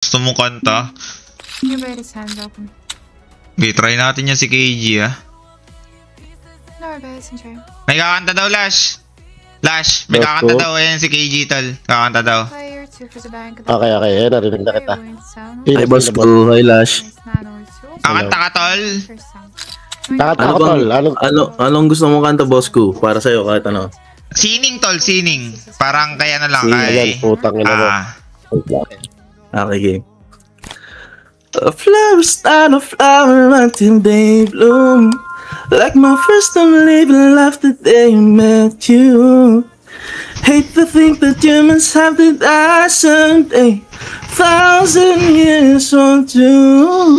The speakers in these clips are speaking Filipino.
Gusto mong kanta? Okay, try natin yan si KG May kakanta daw, Lash. Lash, may kakanta daw. Ayan si KG, tol. Kakanta daw. Okay. Ayan, narinig na kita. Hi, boss ko. Hi, Lash. Kakanta ka, tol. Kakanta ko, tol. Anong gusto mong kanta, boss ko? Para sa'yo, kahit ano. Sining, tol. Sining. Parang kaya na lang. Ayan, putang ina mo. Okay, game. A flower start a flower until they bloom. Like my first time living life the day I met you. Hate to think that you must have to die someday. 1,000 years won't do.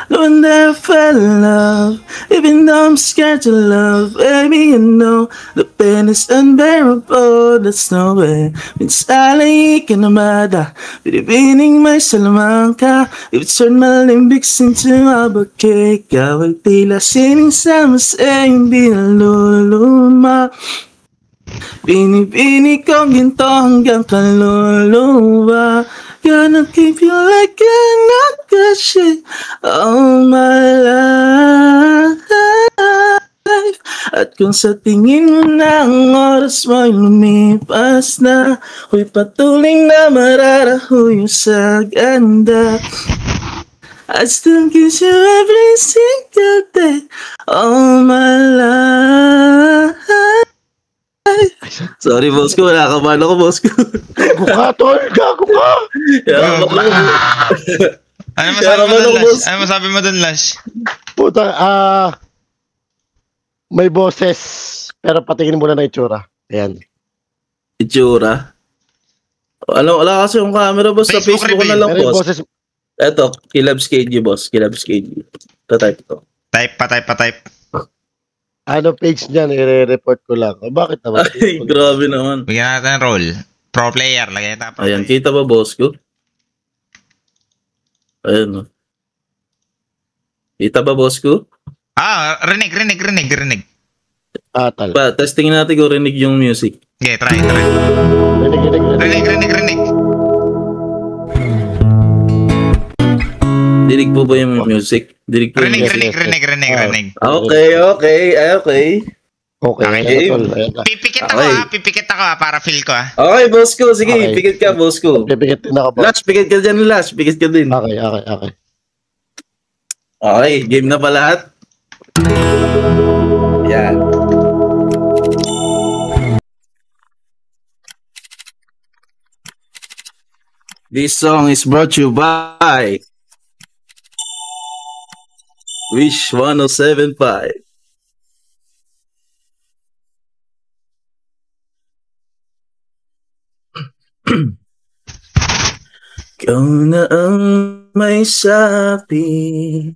When I fell in love, even though I'm scared to love, baby, you know the pain is unbearable. That's no way. Minsan ka na mada, binibining may salaman ka. You've turned my limbics into a bouquet. Ikaw ay tila sining sa masay, hindi naluluma. Binibini ko ginto hanggang kaluluwa. Gonna keep you like a nakashi all my life. At kung sa tingin mo na ang oras mo'y lumipas na, ako'y patuloy na mararahuyo sa ganda. I still kiss you every single day all my life. Sorry, boss ko. Nakakabahan ako, boss ko. Gago ka, tol. Gago ka. Ano masabi mo dun, Lash? Puta, may boses. Pero patingin muna na itsura. Ayan. Itsura? Wala kasi yung camera, boss. Sa Facebook ko na lang, boss. Eto, Kilabs KG, boss. Kilabs KG. Type to. Type. Ano page niyan, i-report ko lang. Bakit naman? Ay, grabe naman. Bigyan natin ng role. Pro player, lagay natin. Ayan, kita ba, boss ko? Ayan. Kita ba, boss ko? Rinig. Tal. Testing natin kung rinig yung music. Okay, try. Rinig. Dinig po ba yung music? Dinig po Rinig. Okay. Pipikit ako para feel ko Okay, boss ko. Sige, pikit ka, boss ko. Pipikit din ako, boss. Lash, pikit ka dyan, Lash. Pikit ka din. Okay. Okay, game na ba lahat? Yan. This song is brought to you by Wish 1075. Ikaw na ang may sabi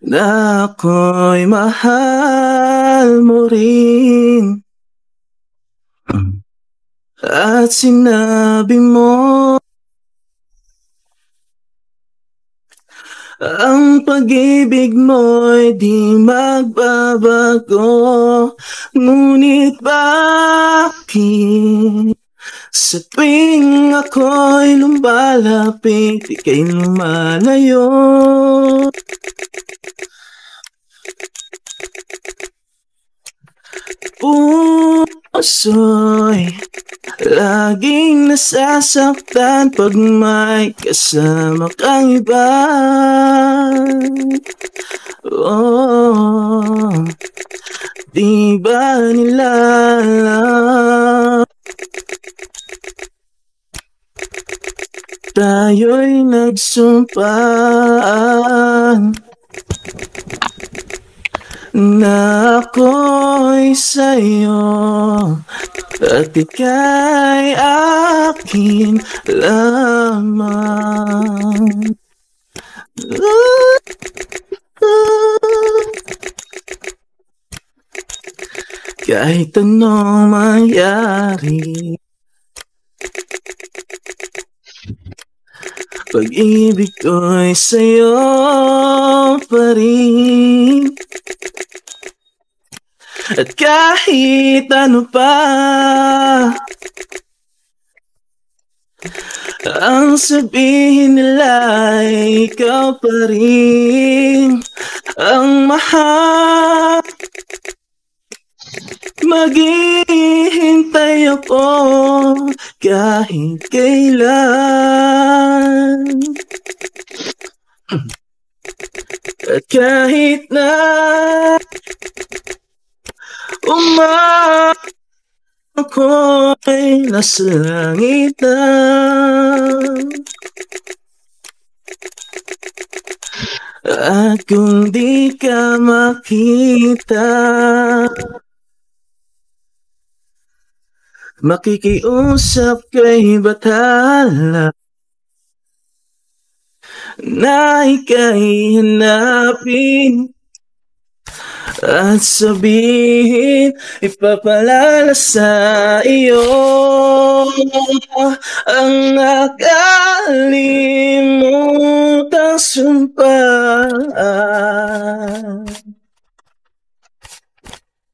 na ako'y mahal mo rin. At sinabi mo ang pag-ibig mo'y di magbabago. Ngunit bakit sa tuwing ako'y lumalapit, ika'y lumalayo? Puso'y laging nasasaktan pag may kasama kang iba. Di ba nila alam? Tayo'y nagsumpaan na ako'y sa'yo at ika'y akin lamang. Kahit anong mangyari, pag-ibig ko'y sa'yo pa rin. At kahit ano pa Ang sabihin nila ay ikaw pa rin ang mahal. Maghihintay ako kahit kailan. At kahit na ako'y nasa langit na. At kung di ka makita, makikiusap kay bathala na ika'y hanapin at sabihin, ipapalala sa iyo ang nakalimutang sumpa.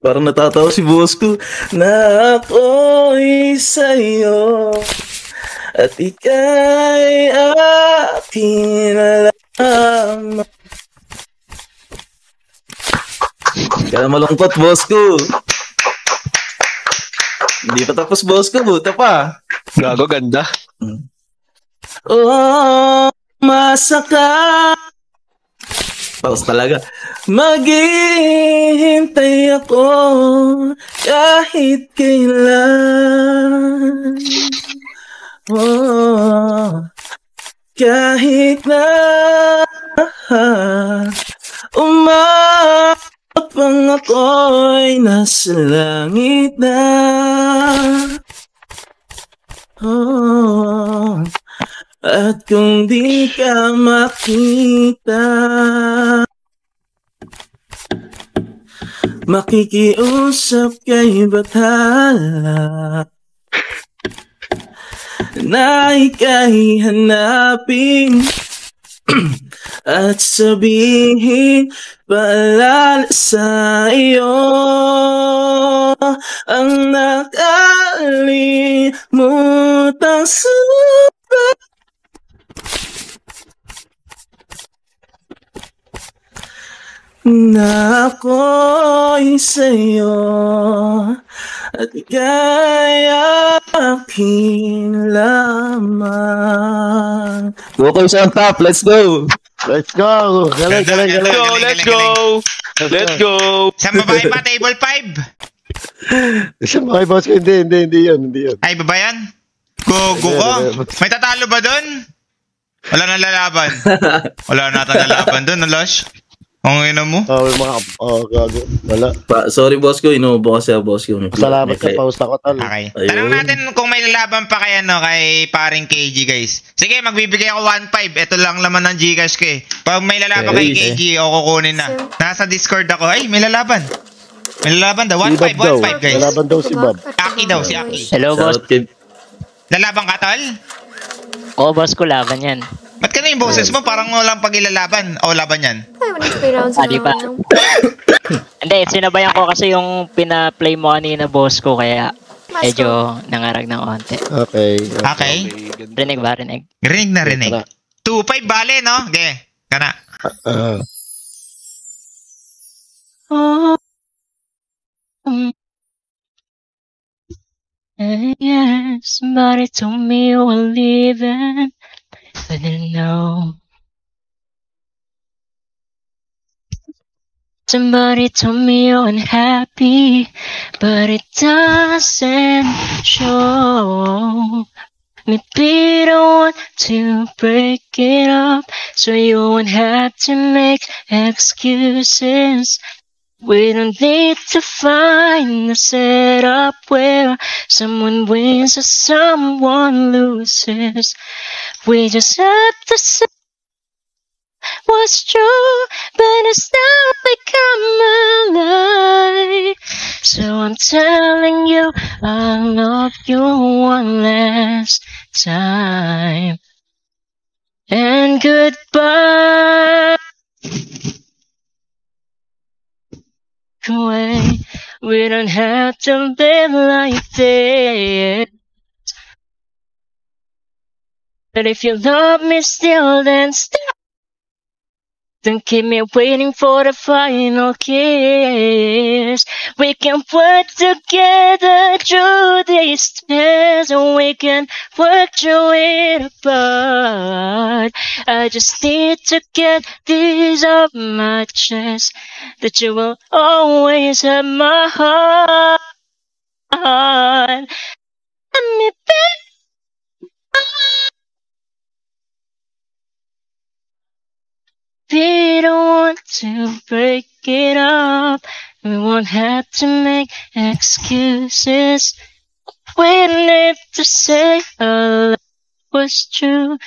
Parang natatawa si boss ko na ako'y sa'yo at ika'y akin lamang. Kaya malungkot, boss ko. Hindi pa tapos, boss ko. Buta pa. Gago, ganda. Oh, masaka. Tapos talaga. Maghihintay ako kahit kailan. Oh, kahit na umapang ako'y nasa langit na. Oh, at kung di ka makita, makikiusap kay bathala na ika'y hanapin at sabihin, paalala sa iyo ang nakalimutang sumpa. Na ako'y sa'yo at ika'y akin lamang. Vocals on top, let's go! Let's go! Galing, galing, galing. Let's go! Let's go! Isang babae pa, table 5. Isang mga boss ko, hindi yun. Ay, baba yan? Gogo ko. May tatalo ba dun? Wala na lalaban. Wala na lalaban dun, Losh. Ang ina mo? Gago. Wala. Sorry, boss ko. Inuubo kasi ako, boss ko. Salamat sa pause ako, tal. Okay. Ayun. Tanong natin kung may lalaban pa kaya kay paring KG, guys. Sige, magbibigay ako 1.5. Ito lang laman ng Gcash ko eh. Pag may lalaban kay KG, ako kukunin na. Nasa Discord ako. Ay, may lalaban. May lalaban daw. 1.5, 1.5, guys. Lalaban daw si Bob. Aki daw, si Aki. Hello, boss. Lalaban ka, tol? Oo, boss ko, laban yan. Ba't ka na yung boses mo? Parang walang pag-ilalaban. O, laban yan. Di ba? Hindi, sinabayan ko kasi yung pina-play mo kanina, boss ko, kaya medyo nangarag ng onte. Okay. Okay. Rinig ba? Rinig? Rinig na rinig. 2.5 bale, no? Okay. Kana. Yeah, somebody told me you were leaving. I didn't know. Somebody told me you're unhappy, but it doesn't show. Maybe you don't want to break it up, so you won't have to make excuses. We don't need to find a setup where someone wins or someone loses. We just have to say what's true, but it's not become a lie. So I'm telling you, I love you one last time. And goodbye. Away. We don't have to live like this. But if you love me still, then stay. Don't keep me waiting for the final kiss. We can work together through these tears, and we can work through it apart. I just need to get these off my chest, that you will always have my heart. Let me be. We don't want to break it up. We won't have to make excuses. We need to say our love was true.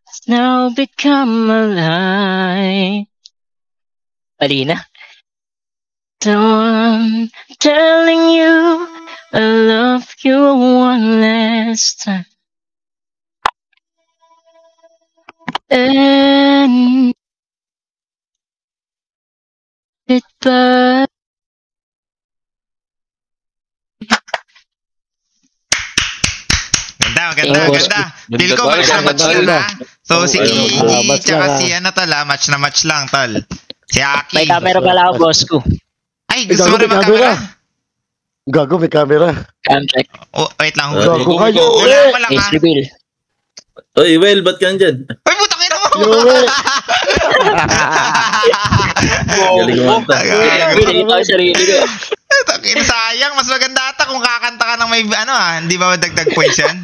It's now become a lie. Alina? So I'm telling you, I love you one last time. And goodbye. Ganda. Feel ko match na match yun, ha? So, si match tsaka lang, si match na match lang, tol. Si Aki. May camera pala ako, boss ko. Ay, gusto mo Gago, rin may mag-camera? Gago, may camera. Cam check. Oh, wait lang. Gago kayo. Wala pa lang, ha? Face reveal. Oy, Well, ba't ka nandyan? Ay, putang ina mo! Yoel. Galing mo ata. Pinili ko ang sarili ko. Takin, sayang. Mas maganda ata kung kakanta ka ng may, hindi ba dagdag points yan?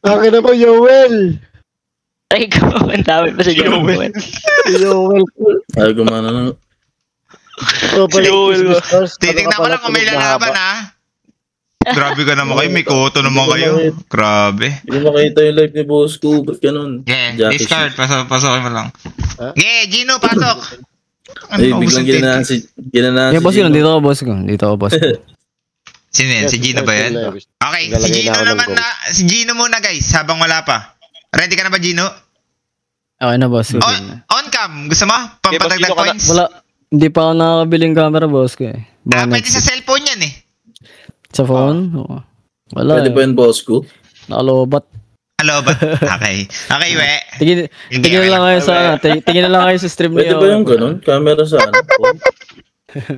Akin na po, Yoel. Ay ko, ang dami pa sa Joel. Yoel. Ay, gumana na. Yoel. Titignan ko lang kung may lalaban, ha? Grabe ka naman kayo. May koto naman kayo. Grabe. Hindi makita yung live ni boss ko. Ba't ganun? Yeah, Jackie discard. Pasokin mo lang. Yeah, Gino, pasok. Ay, biglang ginanaan si Yeah, boss ko, Gino. dito ako, boss ko. Dito ako, boss ko. Sino yan? Si Gino ba yan? Okay, si Lalagay Gino na ako ng naman goal. na. Si Gino muna, guys, habang wala pa. Ready ka na ba, Gino? Okay na, boss ko. On cam. Gusto mo? Pampadag Gino ka na. points? Wala. Hindi pa ako nakakabiling camera, boss ko eh. Pwede sa cellphone yan eh. Sa phone? Oo. Wala Pwede eh. ba yung boss ko? Nakalobat. Hello ba? Okay. Okay, we. Tingin na lang kayo sa, tingin na lang kayo sa stream Pwede niyo. ba yung ganun? Camera sa ano? Phone?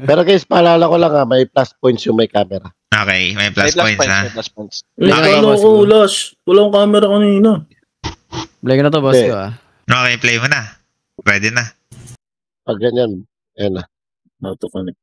Pero guys, paalala ko lang may plus points yung may camera. Okay, may plus May points, ha? May plus points. Ay, Okay, kala boss ko, ko. Lash. Wala akong camera kanina. Play ko na to, boss Hindi. ko ah. Okay, play mo na. Pwede na. Pag ganyan, ayan na. How to connect.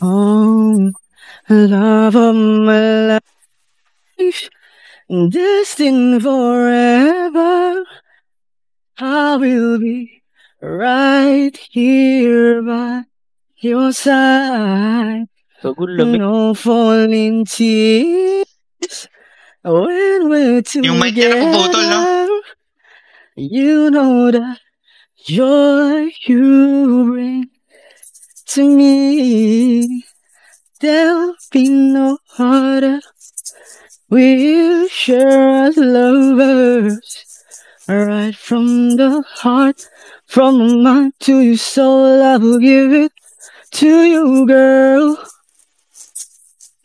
Oh, love of my life, destined forever. I will be right here by your side. Gagul lamig. No falling tears when we're together. Yung mic niya napuputol, no? You know the joy you bring to me. There'll be no harder. We'll share as lovers. Right from the heart, from the mind to your soul, I will give it to you, girl.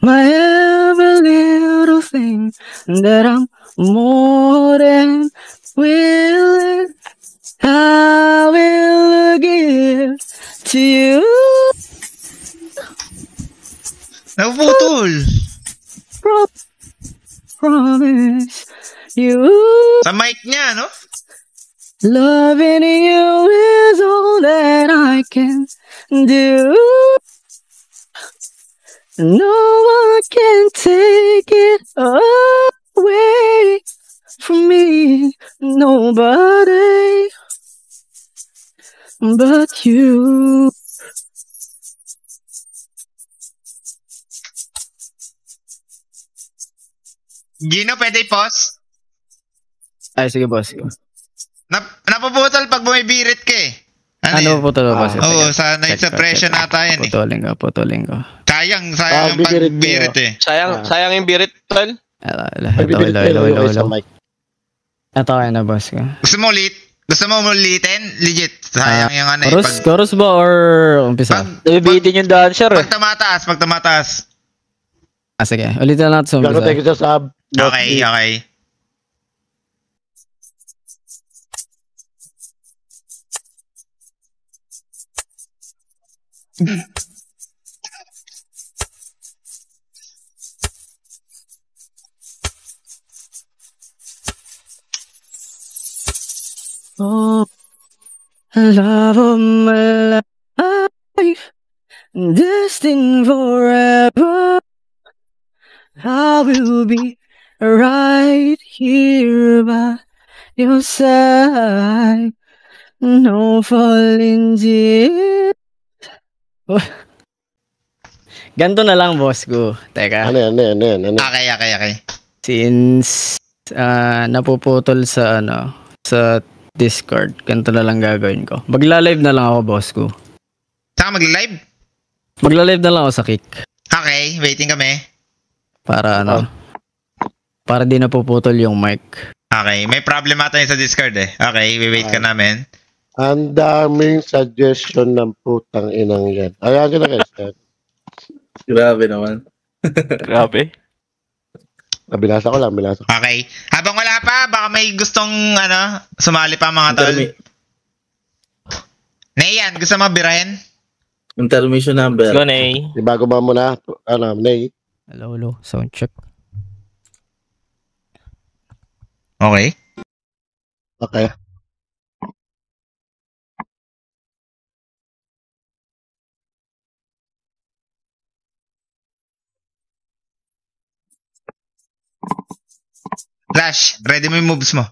My every little thing that I'm more than willing, I will give to you. Napuputol. Promise you. Sa mic niya, no? Loving you is all that I can do. No one can take it away from me. Nobody but you. Gino, pwede i-pause? Ay, sige boss. Napuputol pag bumibirit ka eh. Ano po to boss? Oo, sa night suppression nata yan eh. Putulin ko. Sayang yung pagbirit eh. Sayang yung birit, tol. Hello. Ito kaya na boss ko. Gusto mo ulitin? Legit. Sayang yung ano eh. Chorus ba or umpisa? Nabibitin yung dancer eh. Pag tumataas. Sige. Ulitin na natin sa Gano'n umpisa. tayo sa sub. Okay. Oh, love of my life, destined forever. I will be right here by your side. No falling deep. Ganto na lang, boss ko. Teka. Ano? Okay. Since napuputol sa sa Discord, ganito na lang gagawin ko. Magla-live na lang ako, boss ko. Saka magla-live? Magla-live na lang ako sa Kick. Okay, waiting kami. Para para di napuputol yung mic. Okay, may problem ata yun sa Discord eh. Okay, wait ka namin. Ang daming suggestion ng putang inang yan. Ayan na guys. Grabe naman. Grabe. Binasa ko lang. Okay. Habang wala pa, baka may gustong sumali pa mga tol. Nayan, gusto mo birahin? Intermission number. Go, Nay. Bago ba muna? Nay? Hello. Sound check. Okay. Okay. Flash, ready mo yung moves mo.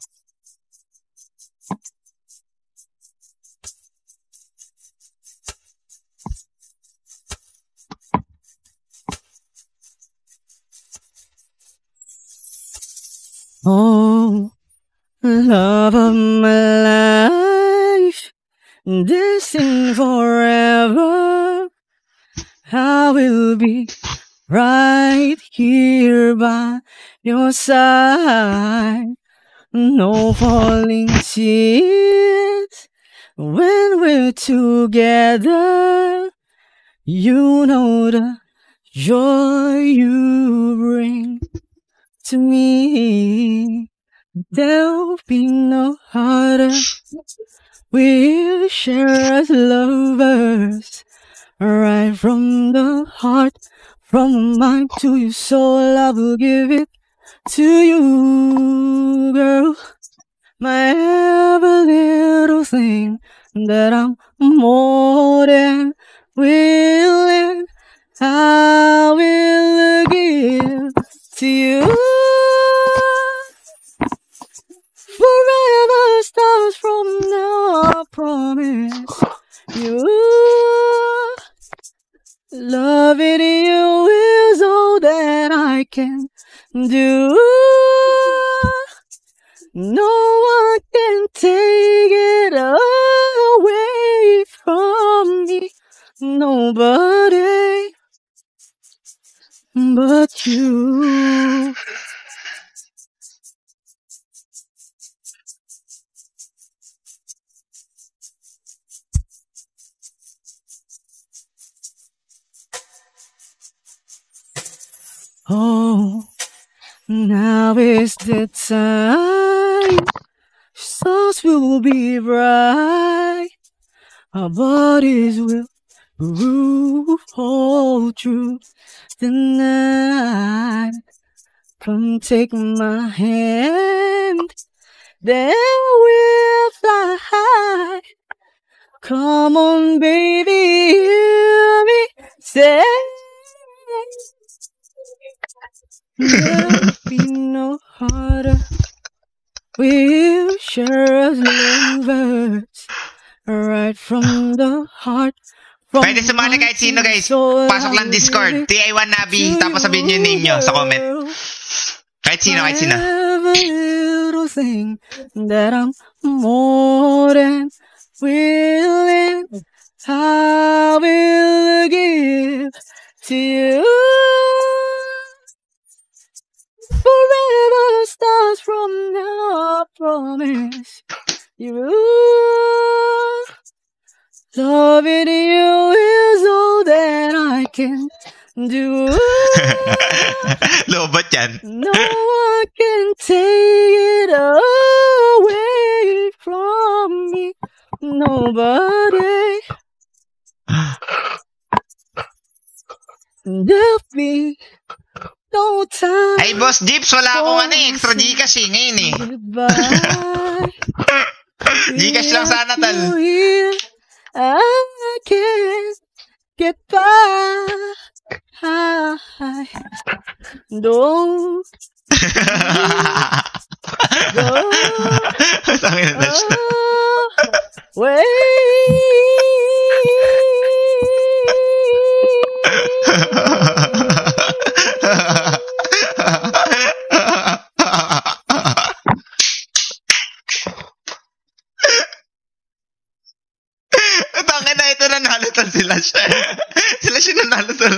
Oh, love of my life, destined forever. I will be right here by your side. No falling tears when we're together. You know the joy you bring to me. There'll be no harder. We'll share as lovers, right from the heart, from mind to your soul. I will give it to you, girl. My every little thing that I'm more than willing, I will give to you. Forever stars from now, I promise you. Loving you is all that I can do. No one can take it away from me. Nobody but you. Oh, now is the time. Stars will be bright. Our bodies will move all through the night. Come take my hand, then we'll fly high. Come on, baby, hear me say. There'll be no harder. We'll share as lovers, right from the heart. Pwede sumali kahit sino guys. Pasok lang Discord. TI1 Nabi. Tapos sabihin nyo yung name nyo sa comment. Kahit sino. Every little thing that I'm more than willing. I will give to you. Forever starts from now, I promise you. Loving you is all that I can do. Lobot yan. No one can take it away from me. Nobody. Love me. No time. Ay, Boss Jeeps, wala akong extra Gcash ngayon eh. Goodbye. Gcash lang sana, tal. I can't get by. Don't Tangina na siya. Tangina, ito nanalo tal sila siya. Sila siya nanalo tal.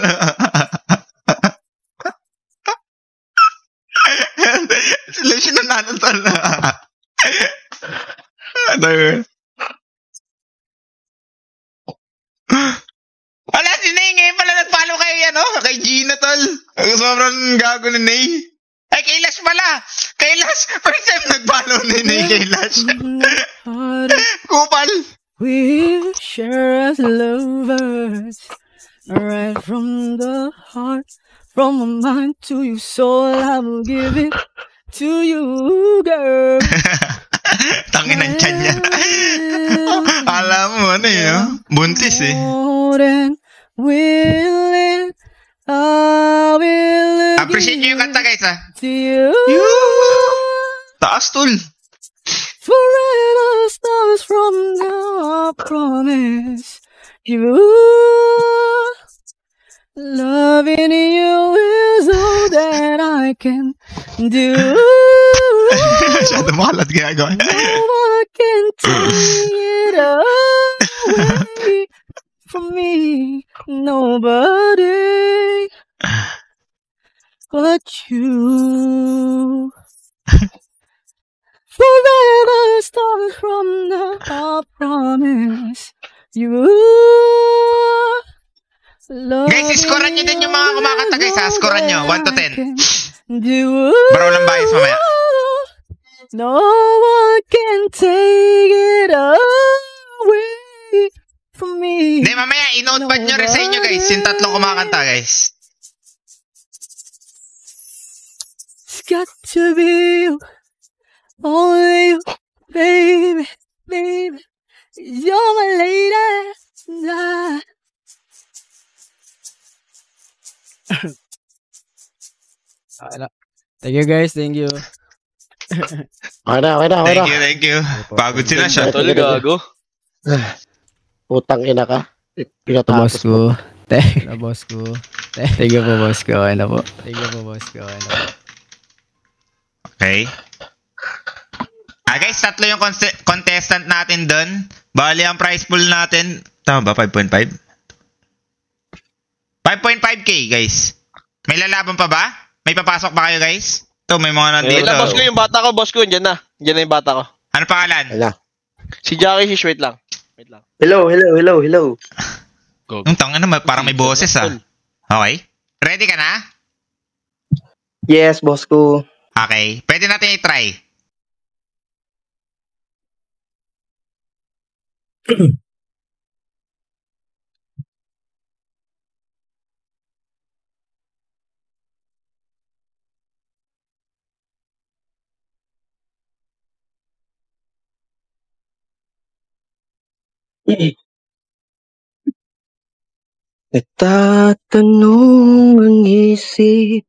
Sila siya nanalo tal. Ano yun? Wala si Nay ngayon pala nag-follow kay Gina tol. Sobrang gago ni Nay. Ay, kay Lash pala. Kay Lash. First time nag-follow ni Nay kay Lash. Kupal. We share as lovers, right from the heart, from my mind to your soul, I will give it to you, girl. Tangin ng tiyan yan. Alam mo, ano yun? Buntis eh. More than willing, I will Appreciate nyo yung kanta guys ah. to you. Taas tol. Forever stars from now, I promise you. Loving you is all that I can do. Masyado makalat ginagawa. No one can take it away from me. Nobody but you. Forever stars from now, I promise you. Guys, iskoran nyo din yung mga kumakanta guys ha. Iskoran nyo, 1 to 10. Baraw lang bias mamaya. No one can take it away from me. Hindi, mamaya, i-notepad nyo rin sa inyo guys. Yung tatlong kumakanta guys. It's got to be you. Only you, baby, baby. You're my lady. Nah. Thank you guys, thank you. Okay na. Thank you. Pagod sila siya. Tol, gago. Putang ina ka. Boss Pinatapos ko. mo. Boss ko. Thank you po, boss ko. Ano po? Thank you po, boss ko. Ano po? Okay. Guys, tatlo yung contestant natin doon. Bali, ang prize pool natin, tama ba? 5.5? 5.5k, guys. May lalaban pa ba? May papasok ba kayo, guys? Ito, may mga nandito. Boss ko, yung bata ko, boss ko. Diyan na. Diyan na yung bata ko. Ano pangalan? Wala. Si Jackie Shish, wait lang. Hello. Go. Yung tanga naman, parang may boses ah. Okay. Ready ka na? Yes, boss ko. Okay. Pwede natin i-try. Nagtatanong ang isip,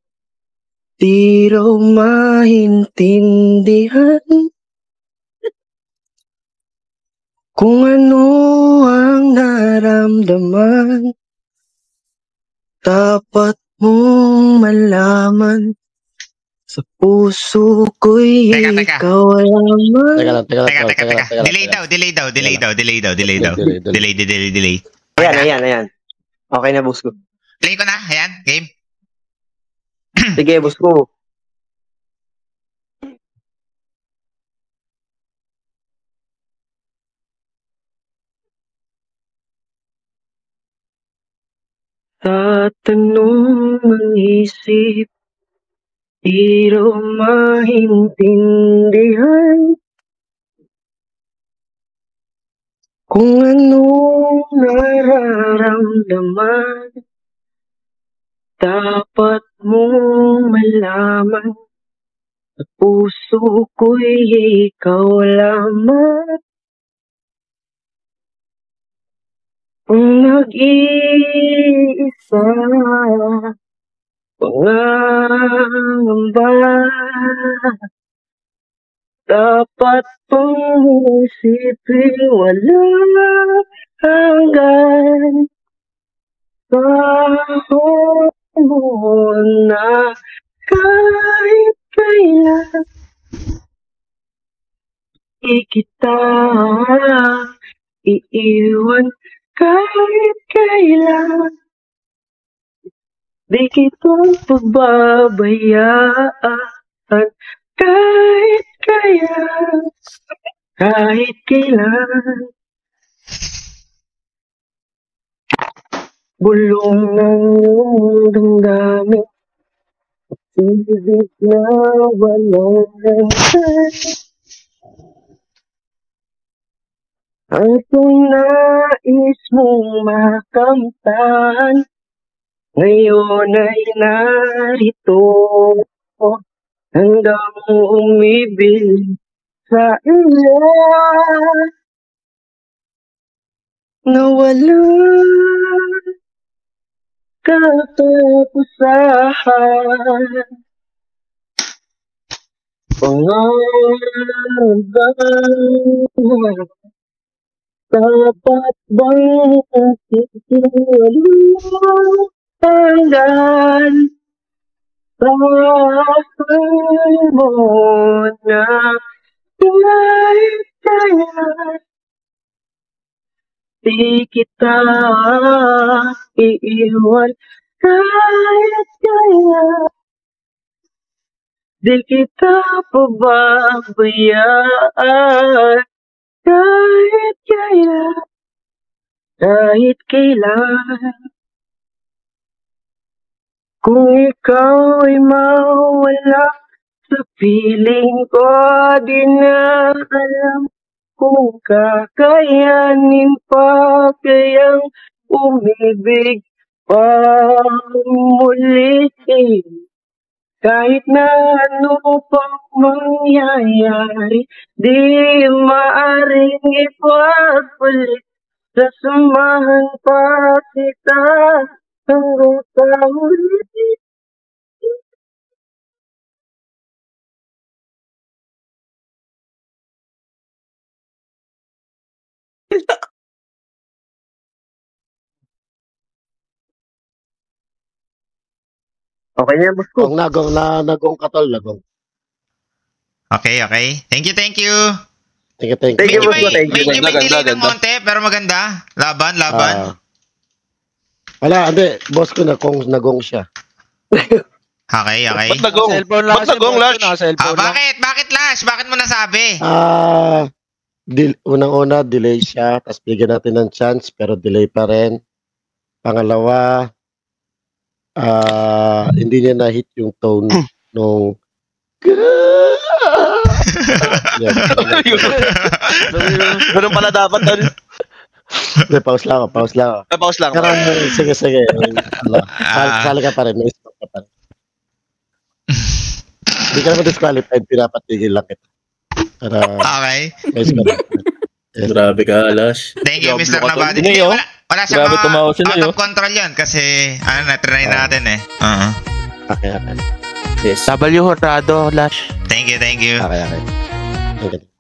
di raw maintindihan kung ano ang naramdaman. Dapat mong malaman Sa puso ko'y Teka. ikaw lamang. Teka lang. Delay. Ayan. Okay na, boss ko. Play ko na, ayan, game. Sige, boss ko. Sa tanong ng isip, di raw maintindihan kung anong nararamdaman. Dapat mong malaman, sa puso ko'y ikaw lamang. Kung nag-iisa, pangangamba, dapat pang isipin wala hanggan. Kahit mo na kahit kailan, di kita iiwan. Kahit kailan, di kita pagbabayaan. Kahit kailan, bulong ng iyong damdamin, ibig na walang hanggan. Ang nais mong makamtan, ngayon ay narito, hanggang umibig sa iyo. Nawala katapusan, pangangamba. Dapat bang hanggan, tahan mo na kahit kailan, di kita iiwan. Kahit kailan, di kita pababayaan. Kahit kailan, kung ikaw ay mawala sa piling ko, di na alam kung kakayanin pa kayang umibig pa muli. Kahit na ano pang mangyayari, di maaaring ipagpalit. Sasamahan pa kita hanggang sa huli. Okay na, boss ko. Ang nagong katol, nagong. Okay. Thank you. Thank you, Medyo boss ko. Thank you. may delay ng konti, pero maganda. Laban. Wala, hindi. Boss ko nagong siya. Okay. Ba't nagong? Ba't nagong, Lash? Bakit, Lash? Bakit mo nasabi? Unang-una, delay siya. Tapos bigyan natin ng chance, pero delay pa rin. Pangalawa, hindi niya na-hit yung tone nung Ganun pala dapat doon. Pause lang ako. Pause lang. Pero sige. Sali ka pa rin. May stop ka pa rin. Hindi ka naman disqualified. Pinapatigil lang kita. Para Okay. may stop. Yes. Grabe ka, Lash. Thank you, Grabe Mr. ka, Nabadi. Tol. Hindi, wala siya Grabe tumawa sila, out of control yun kasi na-try natin eh. Okay. Yes. W Horado, Lash. Thank you. Okay.